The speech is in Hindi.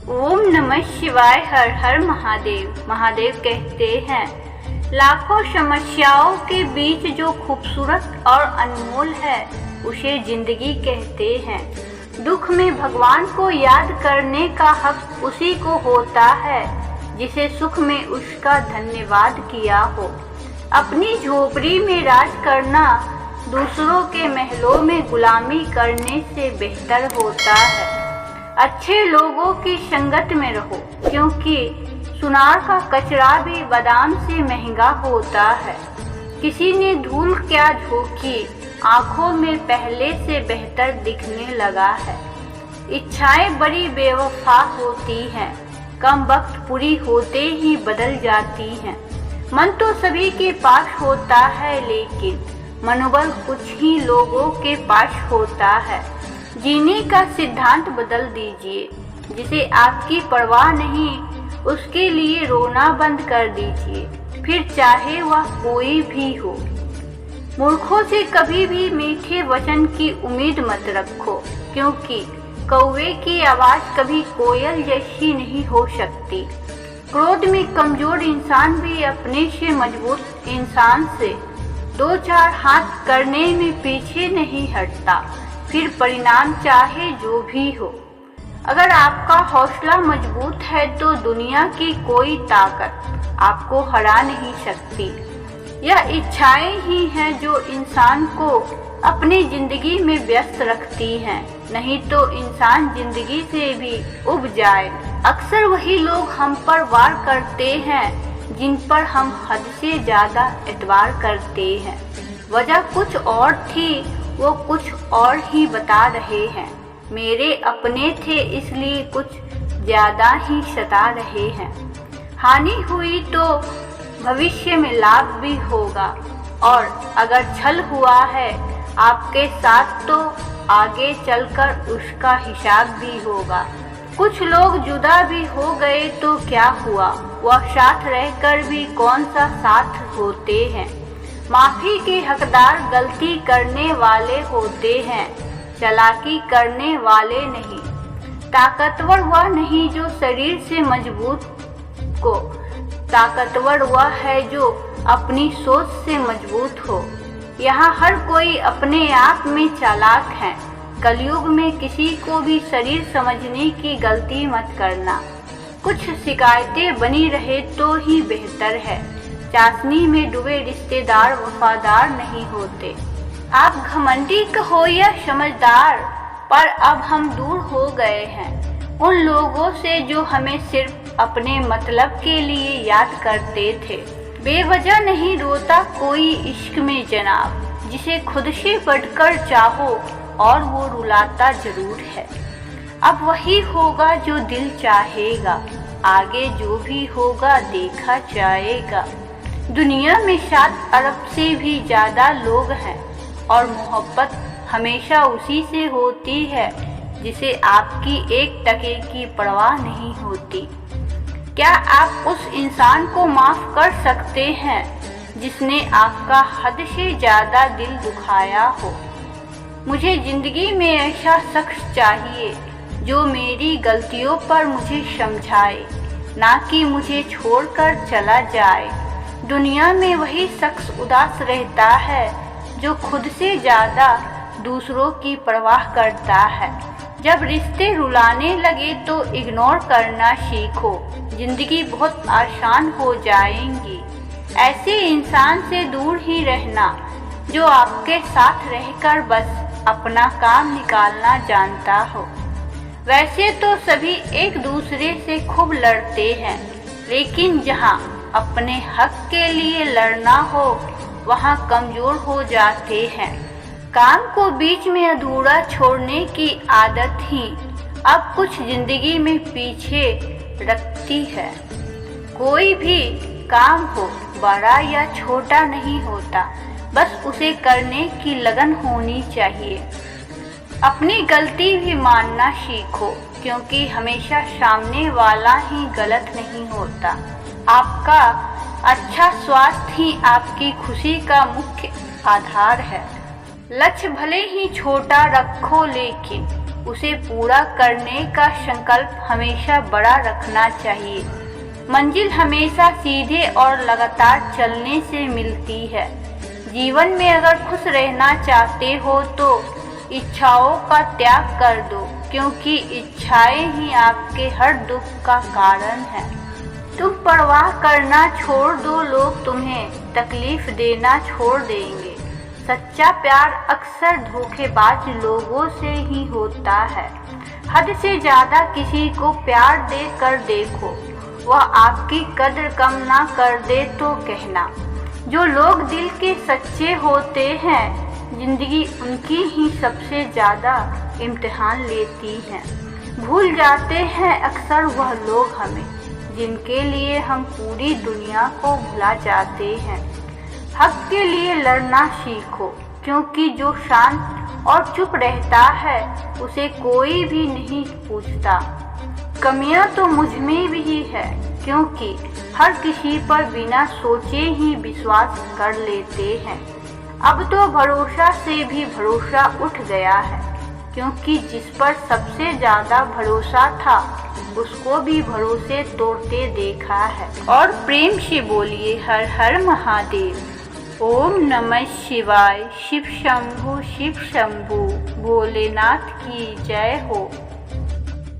ओम नमः शिवाय। हर हर महादेव। महादेव कहते हैं, लाखों समस्याओं के बीच जो खूबसूरत और अनमोल है उसे जिंदगी कहते हैं। दुख में भगवान को याद करने का हक उसी को होता है जिसे सुख में उसका धन्यवाद किया हो। अपनी झोपड़ी में राज करना दूसरों के महलों में गुलामी करने से बेहतर होता है। अच्छे लोगों की संगत में रहो, क्योंकि सुनार का कचरा भी बादाम से महंगा होता है। किसी ने धूल क्या झोंकी, आंखों में पहले से बेहतर दिखने लगा है। इच्छाएं बड़ी बेवफा होती हैं, कम वक्त पूरी होते ही बदल जाती हैं। मन तो सभी के पास होता है, लेकिन मनोबल कुछ ही लोगों के पास होता है। जीने का सिद्धांत बदल दीजिए। जिसे आपकी परवाह नहीं, उसके लिए रोना बंद कर दीजिए, फिर चाहे वह कोई भी हो। मूर्खों से कभी भी मीठे वचन की उम्मीद मत रखो, क्योंकि कौवे की आवाज कभी कोयल जैसी नहीं हो सकती। क्रोध में कमजोर इंसान भी अपने से मजबूत इंसान से दो चार हाथ करने में पीछे नहीं हटता, फिर परिणाम चाहे जो भी हो। अगर आपका हौसला मजबूत है तो दुनिया की कोई ताकत आपको हरा नहीं सकती। यह इच्छाएं ही हैं जो इंसान को अपनी जिंदगी में व्यस्त रखती हैं, नहीं तो इंसान जिंदगी से भी उब जाए। अक्सर वही लोग हम पर वार करते हैं जिन पर हम हद से ज्यादा एतबार करते हैं। वजह कुछ और थी, वो कुछ और ही बता रहे हैं। मेरे अपने थे इसलिए कुछ ज्यादा ही सता रहे हैं। हानि हुई तो भविष्य में लाभ भी होगा, और अगर छल हुआ है आपके साथ तो आगे चलकर उसका हिसाब भी होगा। कुछ लोग जुदा भी हो गए तो क्या हुआ, वह साथ रहकर भी कौन सा साथ होते हैं। माफी के हकदार गलती करने वाले होते हैं, चालाकी करने वाले नहीं। ताकतवर वह नहीं जो शरीर से मजबूत को, ताकतवर वह है जो अपनी सोच से मजबूत हो। यहाँ हर कोई अपने आप में चालाक है। कलयुग में किसी को भी शरीर समझने की गलती मत करना। कुछ शिकायतें बनी रहे तो ही बेहतर है। चाशनी में डूबे रिश्तेदार वफादार नहीं होते। आप घमंडी हो या समझदार, पर अब हम दूर हो गए हैं उन लोगों से जो हमें सिर्फ अपने मतलब के लिए याद करते थे। बेवजह नहीं रोता कोई इश्क में जनाब, जिसे खुद से बढ़कर चाहो और वो रुलाता जरूर है। अब वही होगा जो दिल चाहेगा, आगे जो भी होगा देखा जाएगा। दुनिया में 7 अरब से भी ज्यादा लोग हैं, और मोहब्बत हमेशा उसी से होती है जिसे आपकी 1 टके की परवाह नहीं होती। क्या आप उस इंसान को माफ कर सकते हैं जिसने आपका हद से ज्यादा दिल दुखाया हो? मुझे जिंदगी में ऐसा शख्स चाहिए जो मेरी गलतियों पर मुझे समझाए, ना कि मुझे छोड़कर चला जाए। दुनिया में वही शख्स उदास रहता है जो खुद से ज्यादा दूसरों की परवाह करता है। जब रिश्ते रुलाने लगे तो इग्नोर करना सीखो, जिंदगी बहुत आसान हो जाएगी। ऐसे इंसान से दूर ही रहना जो आपके साथ रहकर बस अपना काम निकालना जानता हो। वैसे तो सभी एक दूसरे से खूब लड़ते हैं, लेकिन जहाँ अपने हक के लिए लड़ना हो वहाँ कमजोर हो जाते हैं। काम को बीच में अधूरा छोड़ने की आदत ही अब कुछ जिंदगी में पीछे रखती है। कोई भी काम हो बड़ा या छोटा नहीं होता, बस उसे करने की लगन होनी चाहिए। अपनी गलती भी मानना सीखो, क्योंकि हमेशा सामने वाला ही गलत नहीं होता। आपका अच्छा स्वास्थ्य ही आपकी खुशी का मुख्य आधार है। लक्ष्य भले ही छोटा रखो, लेकिन उसे पूरा करने का संकल्प हमेशा बड़ा रखना चाहिए। मंजिल हमेशा सीधे और लगातार चलने से मिलती है। जीवन में अगर खुश रहना चाहते हो तो इच्छाओं का त्याग कर दो, क्योंकि इच्छाएं ही आपके हर दुख का कारण है। तुम परवाह करना छोड़ दो, लोग तुम्हें तकलीफ देना छोड़ देंगे। सच्चा प्यार अक्सर धोखेबाज लोगों से ही होता है। हद से ज़्यादा किसी को प्यार दे कर देखो, वह आपकी कद्र कम ना कर दे तो कहना। जो लोग दिल के सच्चे होते हैं, जिंदगी उनकी ही सबसे ज़्यादा इम्तिहान लेती है। भूल जाते हैं अक्सर वह लोग हमें, जिनके लिए हम पूरी दुनिया को भुला जाते हैं। हक के लिए लड़ना सीखो, क्योंकि जो शांत और चुप रहता है उसे कोई भी नहीं पूछता। कमियां तो मुझ में भी है, क्योंकि हर किसी पर बिना सोचे ही विश्वास कर लेते हैं। अब तो भरोसा से भी भरोसा उठ गया है, क्योंकि जिस पर सबसे ज़्यादा भरोसा था उसको भी भरोसे तोड़ते देखा है। और प्रेम से बोलिए हर हर महादेव। ओम नमः शिवाय। शिव शंभु भोलेनाथ की जय हो।